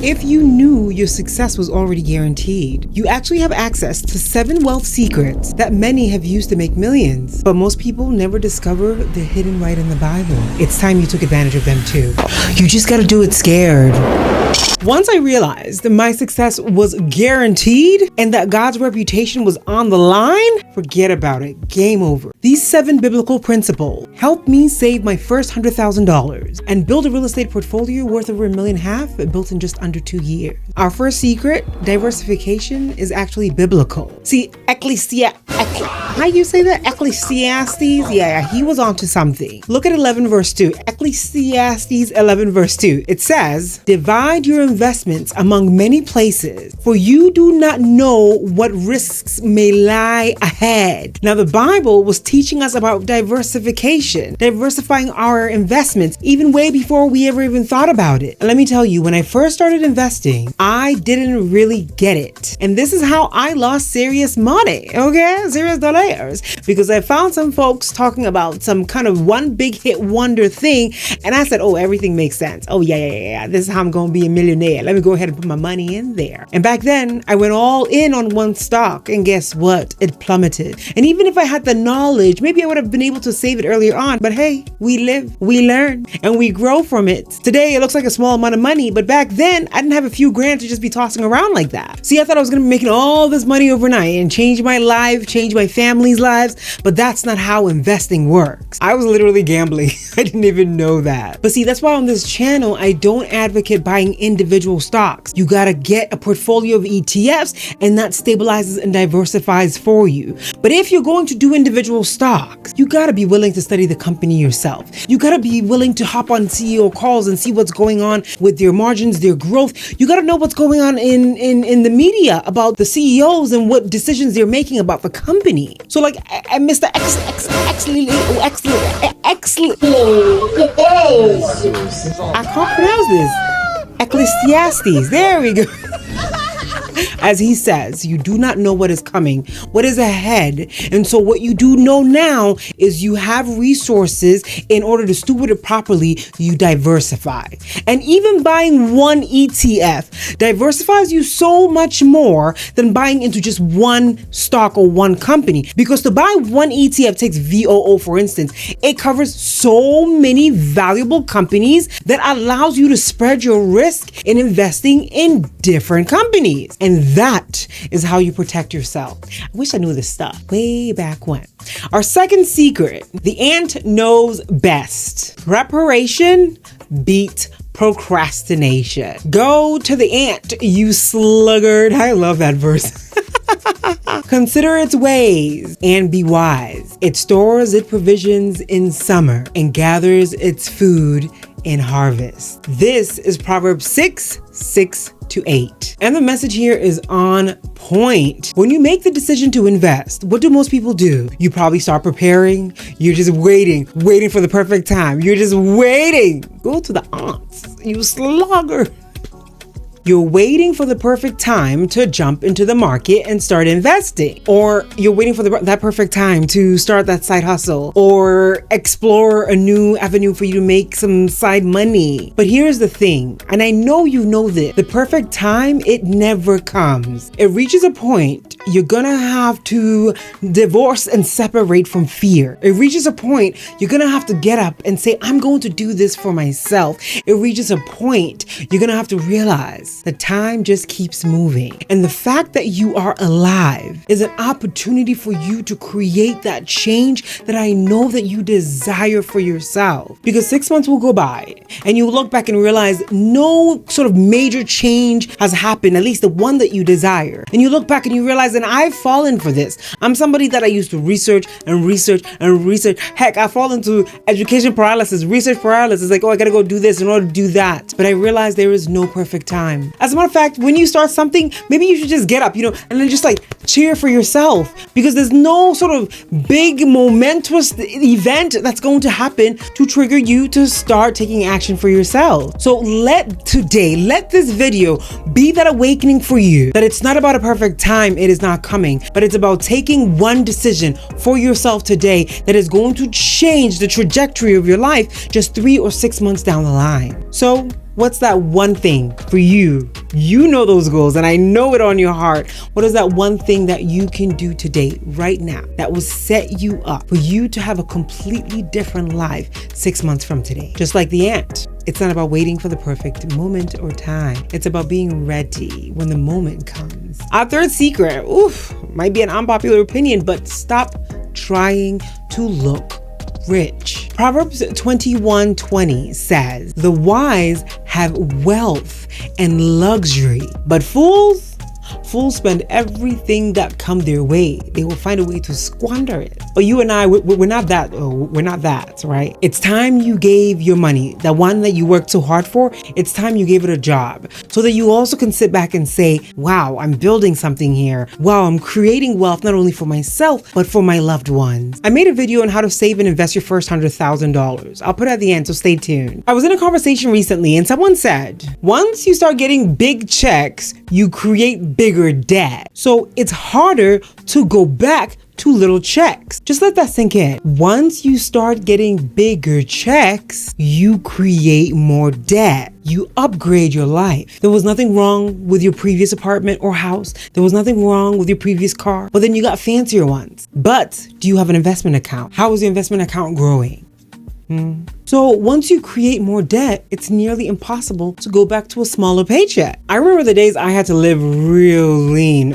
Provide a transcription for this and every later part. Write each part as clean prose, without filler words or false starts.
if you knew your success was already guaranteed? You actually have access to 7 wealth secrets that many have used to make millions, but most people never discover they're hidden right in the Bible. It's time you took advantage of them too. You just gotta do it scared. Once I realized that my success was guaranteed and that God's reputation was on the line, forget about it. Game over. These 7 biblical principles helped me save my first $100,000 and build a real estate portfolio worth over $1.5 million built in just under 2 years. Our first secret, diversification, is actually biblical. See, how you say that? Ecclesiastes? Yeah, he was onto something. Look at 11 verse 2. Ecclesiastes 11 verse 2. It says, divide your investments among many places, for you do not know what risks may lie ahead. Now, the Bible was teaching us about diversification, diversifying our investments, even way before we ever even thought about it. And let me tell you, when I first started investing, I didn't really get it. And this is how I lost serious money, okay? Serious dollars. Because I found some folks talking about some kind of one big hit wonder thing. And I said, oh, everything makes sense. Oh, yeah. This is how I'm going to be a millionaire. Let me go ahead and put my money in there. And back then, I went all in on one stock. And guess what? It plummeted. And even if I had the knowledge, maybe I would have been able to save it earlier on. But hey, we live, we learn, and we grow from it. Today, it looks like a small amount of money. But back then, I didn't have a few grand to just be tossing around like that. See, I thought I was going to be making all this money overnight and change my life, change my family's lives. But that's not how investing works. I was literally gambling. I didn't even know that. But see, that's why on this channel, I don't advocate buying individual stocks. You gotta get a portfolio of ETFs, and that stabilizes and diversifies for you. But if you're going to do individual stocks, you gotta be willing to study the company yourself. You gotta be willing to hop on CEO calls and see what's going on with their margins, their growth. You gotta know what's going on in the media about the CEOs and what decisions they're making about the company. So like Mr. I can't pronounce this. Ecclesiastes. There we go. As he says, you do not know what is coming, what is ahead. And so what you do know now is you have resources. In order to steward it properly, you diversify. And even buying one ETF diversifies you so much more than buying into just one stock or one company. Because to buy one ETF, takes VOO for instance, it covers so many valuable companies that allows you to spread your risk in investing in different companies. And that is how you protect yourself. I wish I knew this stuff way back when. Our second secret, the ant knows best. Preparation beats procrastination. Go to the ant, you sluggard. I love that verse. Consider its ways and be wise. It stores its provisions in summer and gathers its food in harvest. This is Proverbs 6:6-8. And the message here is on point. When you make the decision to invest, what do most people do? You probably start preparing. You're just waiting for the perfect time. You're just waiting. Go to the ants, you slugger. You're waiting for the perfect time to jump into the market and start investing. Or you're waiting for that perfect time to start that side hustle or explore a new avenue for you to make some side money. But here's the thing, and I know you know this, the perfect time, it never comes. It reaches a point you're gonna have to divorce and separate from fear. It reaches a point you're gonna have to get up and say, I'm going to do this for myself. It reaches a point you're gonna have to realize the time just keeps moving. And the fact that you are alive is an opportunity for you to create that change that I know that you desire for yourself. Because 6 months will go by and you look back and realize no sort of major change has happened, at least the one that you desire. And you look back and you realize, and I've fallen for this. I'm somebody that I used to research and research and research. Heck, I fall into education paralysis, research paralysis. Like, oh, I gotta go do this in order to do that. But I realized there is no perfect time. As a matter of fact, when you start something, maybe you should just get up, and then just like cheer for yourself, because there's no sort of big momentous event that's going to happen to trigger you to start taking action for yourself. So let this video be that awakening for you, that it's not about a perfect time, it is not coming, but it's about taking one decision for yourself today that is going to change the trajectory of your life just 3 or 6 months down the line. So what's that one thing for you You know those goals, and I know it on your heart. What is that one thing that you can do today, right now, that will set you up for you to have a completely different life 6 months from today? Just like the ant. It's not about waiting for the perfect moment or time. It's about being ready when the moment comes. Our third secret, might be an unpopular opinion, but stop trying to look rich. Proverbs 21:20 says, "The wise have wealth and luxury, but fools spend everything that come their way. They will find a way to squander it." But you and I, we're not that. We're not that, right? It's time you gave your money, the one that you worked so hard for. It's time you gave it a job, so that you also can sit back and say, "Wow, I'm building something here. Wow, I'm creating wealth not only for myself but for my loved ones." I made a video on how to save and invest your first $100,000. I'll put it at the end, so stay tuned. I was in a conversation recently, and someone said, once you start getting big checks, you create bigger debt. So it's harder to go back to little checks. Just let that sink in. Once you start getting bigger checks, you create more debt. You upgrade your life. There was nothing wrong with your previous apartment or house. There was nothing wrong with your previous car, but then you got fancier ones. But do you have an investment account? How is your investment account growing? So once you create more debt, it's nearly impossible to go back to a smaller paycheck. I remember the days I had to live real lean.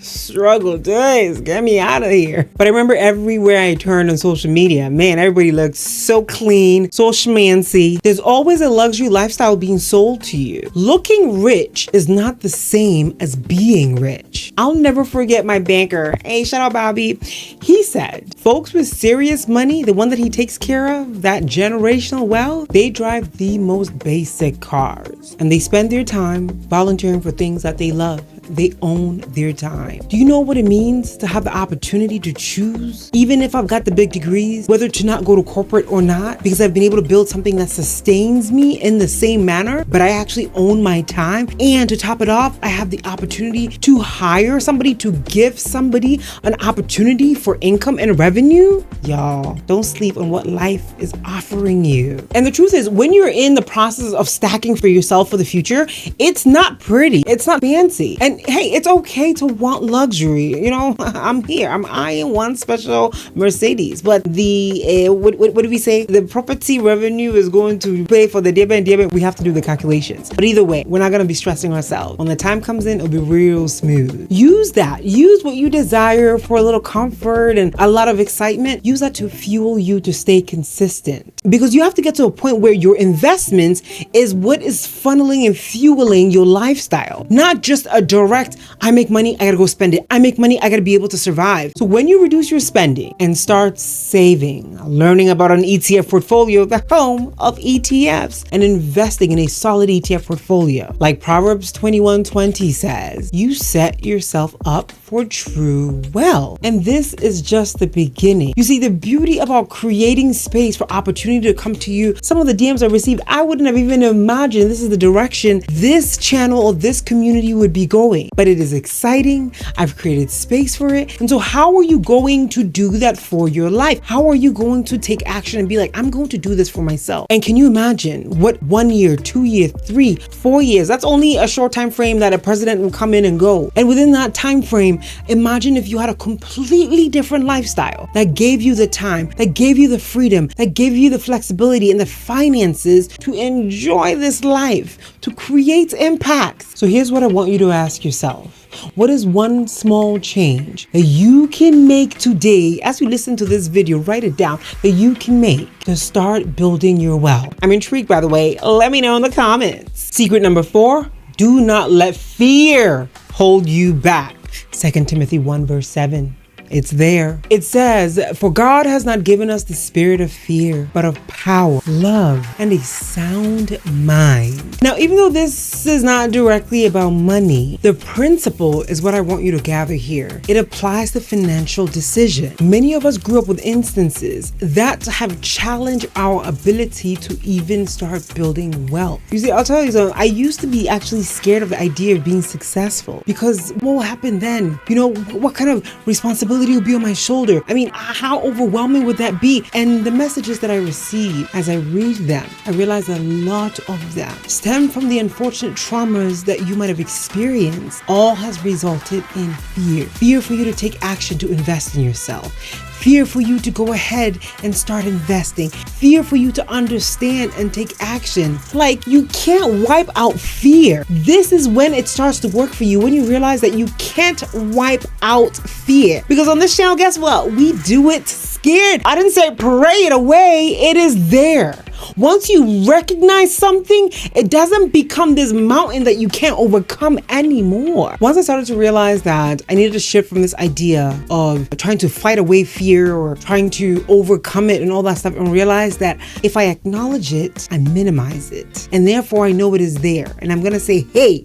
Struggle days, get me out of here. But I remember everywhere I turned on social media, man, everybody looked so clean, so schmancy. There's always a luxury lifestyle being sold to you. Looking rich is not the same as being rich. I'll never forget my banker. Hey, shout out Bobby. He said, folks with serious money, the one that he takes care of, that generational wealth, they drive the most basic cars and they spend their time volunteering for things that they love. They own their time. Do you know what it means to have the opportunity to choose? Even if I've got the big degrees, whether to not go to corporate or not, because I've been able to build something that sustains me in the same manner, but I actually own my time. And to top it off, I have the opportunity to hire somebody, to give somebody an opportunity for income and revenue. Y'all, don't sleep on what life is offering you. And the truth is, when you're in the process of stacking for yourself for the future, it's not pretty. It's not fancy. And hey, it's okay to want luxury. You know, I'm here. I'm eyeing one special Mercedes, but the what do we say? The property revenue is going to pay for the debit. We have to do the calculations. But either way, we're not going to be stressing ourselves. When the time comes in, it'll be real smooth. Use that. Use what you desire for a little comfort and a lot of excitement. Use that to fuel you to stay consistent, because you have to get to a point where your investments is what is funneling and fueling your lifestyle, not just a direct, I make money, I gotta go spend it. I make money, I gotta be able to survive. So when you reduce your spending and start saving, learning about an ETF portfolio, the home of ETFs, and investing in a solid ETF portfolio, like Proverbs 21:20 says, you set yourself up for true wealth. And this is just the beginning. You see, the beauty about creating space for opportunity to come to you, some of the DMs I received, I wouldn't have even imagined this is the direction this channel or this community would be going. But it is exciting. I've created space for it. And so how are you going to do that for your life? How are you going to take action and be like, I'm going to do this for myself? And can you imagine what 1 year, 2 years, 3, 4 years, that's only a short time frame that a president will come in and go. And within that time frame, imagine if you had a completely different lifestyle that gave you the time, that gave you the freedom, that gave you the flexibility and the finances to enjoy this life, to create impact. So here's what I want you to ask yourself. What is one small change that you can make today as you listen to this video? Write it down, that you can make to start building your wealth. I'm intrigued, by the way. Let me know in the comments. Secret number 4, do not let fear hold you back. 2 Timothy 1:7. It's there. It says, for God has not given us the spirit of fear, but of power, love, and a sound mind. Now, even though this is not directly about money, the principle is what I want you to gather here. It applies to financial decision. Many of us grew up with instances that have challenged our ability to even start building wealth. You see, I'll tell you something. I used to be actually scared of the idea of being successful, because what will happen then? You know, what kind of responsibility responsibility will be on my shoulder. I mean, how overwhelming would that be? And the messages that I receive as I read them, I realize a lot of them stem from the unfortunate traumas that you might have experienced. All has resulted in fear. Fear for you to take action to invest in yourself. Fear for you to go ahead and start investing. Fear for you to understand and take action. Like, you can't wipe out fear. This is when it starts to work for you, when you realize that you can't wipe out fear. Because on this channel, guess what? We do it scared. I didn't say pray it away. It is there. Once you recognize something, it doesn't become this mountain that you can't overcome anymore. Once I started to realize that I needed to shift from this idea of trying to fight away fear or trying to overcome it and all that stuff, and realize that if I acknowledge it, I minimize it. And therefore I know it is there. And I'm going to say, hey,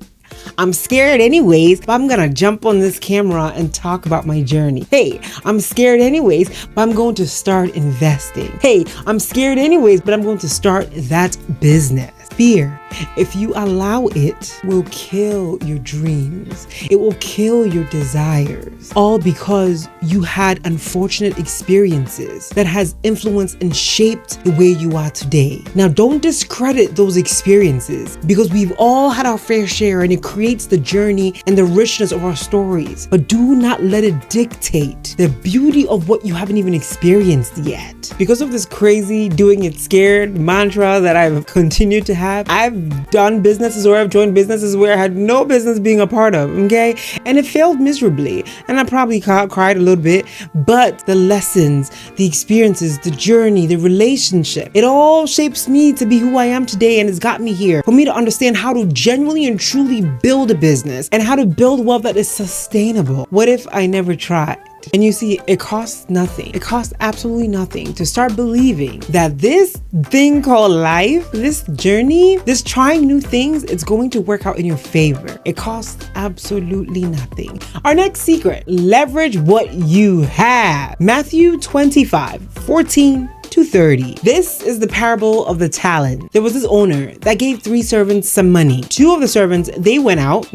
I'm scared anyways, but I'm gonna jump on this camera and talk about my journey. Hey, I'm scared anyways, but I'm going to start investing. Hey, I'm scared anyways, but I'm going to start that business. Fear, if you allow it, will kill your dreams. It will kill your desires. All because you had unfortunate experiences that has influenced and shaped the way you are today. Now, don't discredit those experiences, because we've all had our fair share, and it creates the journey and the richness of our stories. But do not let it dictate the beauty of what you haven't even experienced yet. Because of this crazy doing it scared mantra that I've continued to have, I've done businesses or I've joined businesses where I had no business being a part of, okay? And it failed miserably. And I probably cried a little bit, but the lessons, the experiences, the journey, the relationship, it all shapes me to be who I am today, and it's got me here for me to understand how to genuinely and truly build a business and how to build wealth that is sustainable. What if I never tried? And you see, it costs nothing. It costs absolutely nothing to start believing that this thing called life, this journey, this trying new things, it's going to work out in your favor. It costs absolutely nothing. Our next secret, leverage what you have. Matthew 25:14 to 30. This is the parable of the talent. There was this owner that gave 3 servants some money. 2 of the servants, they went out,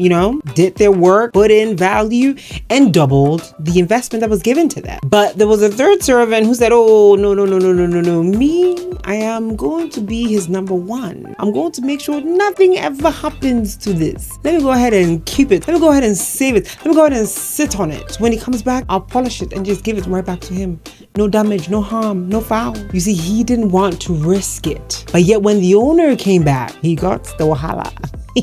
did their work, put in value, and doubled the investment that was given to them. But there was a 3rd servant who said, oh, no. Me, I am going to be his number 1. I'm going to make sure nothing ever happens to this. Let me go ahead and keep it. Let me go ahead and save it. Let me go ahead and sit on it. When he comes back, I'll polish it and just give it right back to him. No damage, no harm, no foul. You see, he didn't want to risk it. But yet when the owner came back, he got the wahala.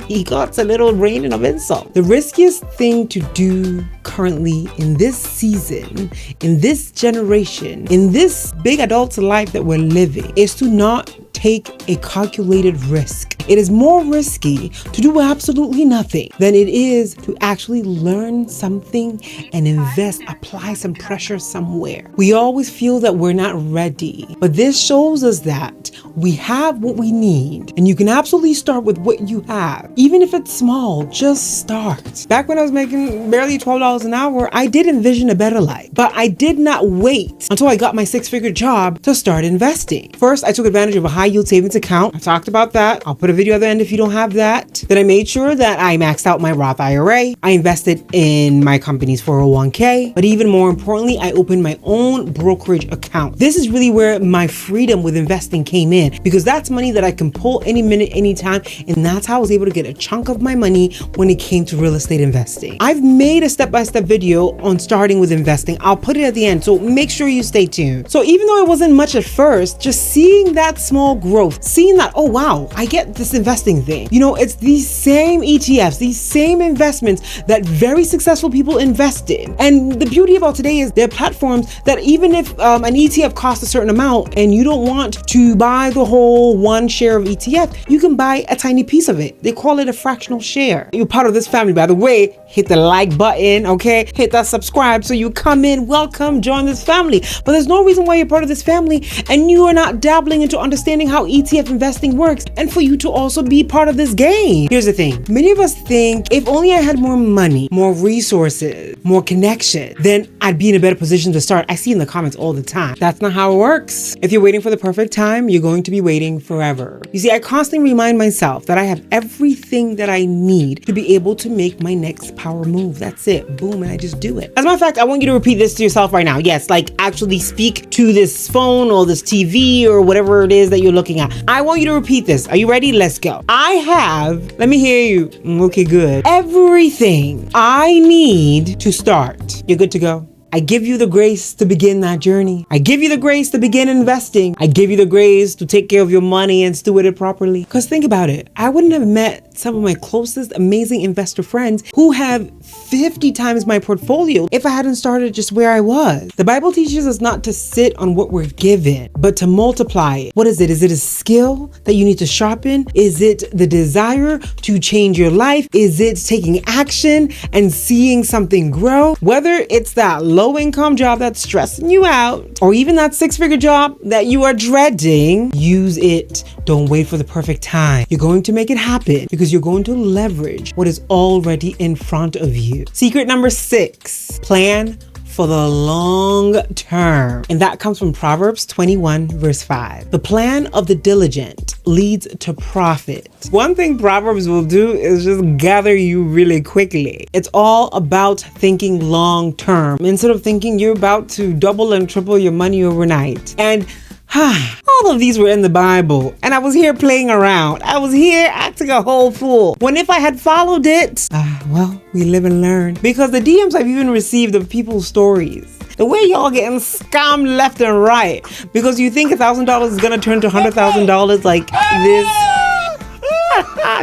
He got a little raining of insult. The riskiest thing to do currently in this season, in this generation, in this big adult life that we're living, is to not take a calculated risk. It is more risky to do absolutely nothing than it is to actually learn something and invest, apply some pressure somewhere. We always feel that we're not ready, but this shows us that we have what we need, and you can absolutely start with what you have. Even if it's small, just start. Back when I was making barely $12 an hour, I did envision a better life, but I did not wait until I got my 6-figure job to start investing. First, I took advantage of a high yield savings account. I talked about that. I'll put a video at the end if you don't have that. Then I made sure that I maxed out my Roth IRA. I invested in my company's 401k, but even more importantly, I opened my own brokerage account. This is really where my freedom with investing came in, because that's money that I can pull any minute, anytime, and that's how I was able to get a chunk of my money when it came to real estate investing. I've made a step-by-step video on starting with investing. I'll put it at the end, so make sure you stay tuned. So even though it wasn't much at first, just seeing that small growth, seeing that, oh wow, I get this investing thing. It's these same ETFs, these same investments that very successful people invest in. And the beauty about today is there are platforms that even if an ETF costs a certain amount and you don't want to buy the whole 1 share of ETF, you can buy a tiny piece of it. They call it a fractional share. You're part of this family, by the way. Hit the like button, okay? Hit that subscribe so you come in, welcome, join this family. But there's no reason why you're part of this family and you are not dabbling into understanding understanding how ETF investing works and for you to also be part of this game. Here's the thing. Many of us think if only I had more money, more resources, more connection, then I'd be in a better position to start. I see in the comments all the time. That's not how it works. If you're waiting for the perfect time, you're going to be waiting forever. You see, I constantly remind myself that I have everything that I need to be able to make my next power move. That's it. Boom, and I just do it. As a matter of fact, I want you to repeat this to yourself right now. Yes, like actually speak to this phone or this TV or whatever it is that you're looking at. I want you to repeat this. Are you ready? Let's go. I have, let me hear you. Okay, good. Everything I need to start. You're good to go. I give you the grace to begin that journey. I give you the grace to begin investing. I give you the grace to take care of your money and steward it properly. Because think about it. I wouldn't have met some of my closest amazing investor friends who have 50 times my portfolio if I hadn't started just where I was. The Bible teaches us not to sit on what we're given, but to multiply it. What is it? Is it a skill that you need to sharpen? Is it the desire to change your life? Is it taking action and seeing something grow? Whether it's that low-income job that's stressing you out, or even that six-figure job that you are dreading, use it. Don't wait for the perfect time. You're going to make it happen because you're going to leverage what is already in front of you. Secret number 6, plan for the long term. And that comes from Proverbs 21 verse 5. The plan of the diligent leads to profit. One thing Proverbs will do is just gather you really quickly. It's all about thinking long term instead of thinking you're about to double and triple your money overnight. And all of these were in the Bible, and I was here playing around. I was here acting a whole fool. When if I had followed it, well, we live and learn. Because the DMs I've even received of people's stories, the way y'all getting scammed left and right, because you think $1,000 is gonna turn to $100,000 like this.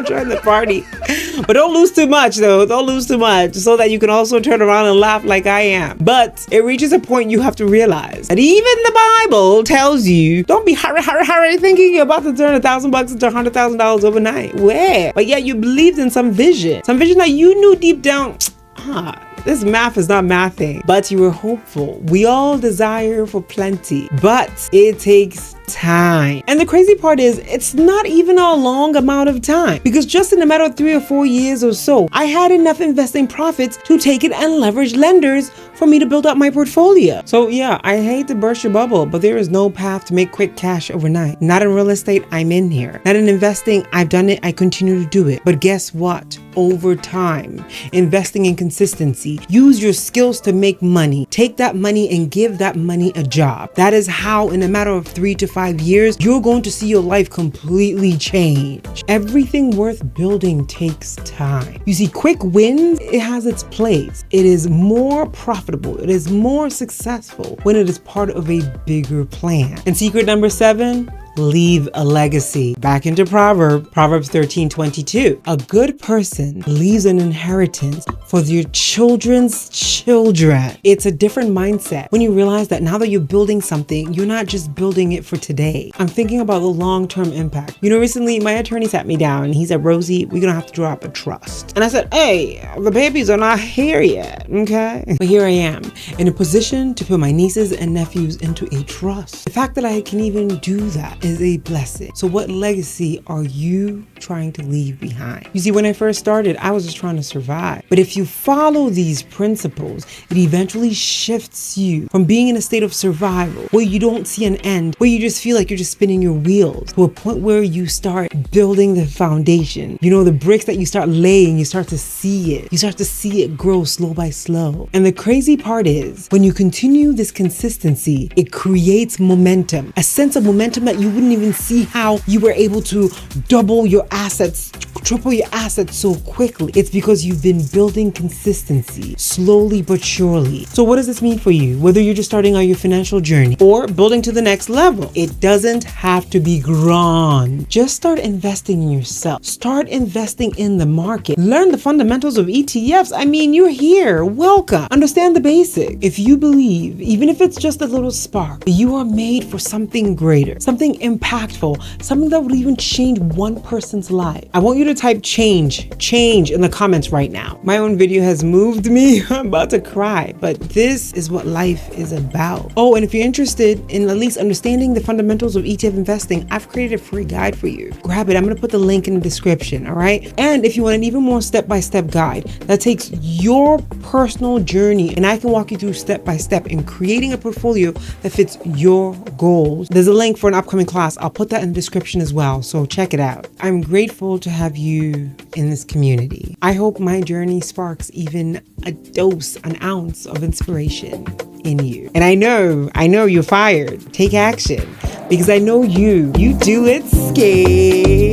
Join the party. But don't lose too much though. Don't lose too much so that you can also turn around and laugh like I am. But it reaches a point you have to realize that even the Bible tells you don't be hurry thinking you're about to turn $1,000 into $100,000 overnight. Where? But yet you believed in some vision that you knew deep down, this math is not mathing, but you were hopeful. We all desire for plenty, but it takes time. And the crazy part is it's not even a long amount of time, because just in a matter of 3 or 4 years or so, I had enough investing profits to take it and leverage lenders for me to build up my portfolio. So yeah, I hate to burst your bubble, but there is no path to make quick cash overnight. Not in real estate, I'm in here. Not in investing, I've done it, I continue to do it. But guess what? Over time, investing in consistency, use your skills to make money. Take that money and give that money a job. That is how in a matter of 3 to 5 years, you're going to see your life completely change. Everything worth building takes time. You see, quick wins, it has its place. It is more profitable. It is more successful when it is part of a bigger plan. And secret number 7, leave a legacy. Back into Proverbs 13:22. A good person leaves an inheritance for your children's children. It's a different mindset when you realize that now that you're building something, you're not just building it for today. I'm thinking about the long-term impact. You know, recently my attorney sat me down and he said, Rozy, we're gonna have to draw up a trust. And I said, hey, the babies are not here yet, okay? But here I am in a position to put my nieces and nephews into a trust. The fact that I can even do that is a blessing. So what legacy are you trying to leave behind? You see, when I first started, I was just trying to survive. But if you follow these principles, it eventually shifts you from being in a state of survival, where you don't see an end, where you just feel like you're just spinning your wheels, to a point where you start building the foundation. You know, the bricks that you start laying, you start to see it. You start to see it grow slow by slow. And the crazy part is, when you continue this consistency, it creates momentum, a sense of momentum that you wouldn't even see how you were able to double your assets, triple your assets so quickly. It's because you've been building consistency slowly but surely. So what does this mean for you? Whether you're just starting on your financial journey or building to the next level, it doesn't have to be grand. Just start investing in yourself. Start investing in the market. Learn the fundamentals of ETFs. I mean, you're here. Welcome. Understand the basics. If you believe, even if it's just a little spark, you are made for something greater, something impactful, something that would even change one person's life. I want you to type change in the comments right now. My own video has moved me. I'm about to cry, but this is what life is about. Oh, and if you're interested in at least understanding the fundamentals of ETF investing, I've created a free guide for you. Grab it. I'm going to put the link in the description. All right. And if you want an even more step-by-step guide that takes your personal journey, and I can walk you through step-by-step in creating a portfolio that fits your goals, there's a link for an upcoming class. I'll put that in the description as well. So check it out. I'm grateful to have you in this community. I hope my journey sparks even an ounce of inspiration in you. And I know you're fired. Take action, because I know you do it scared.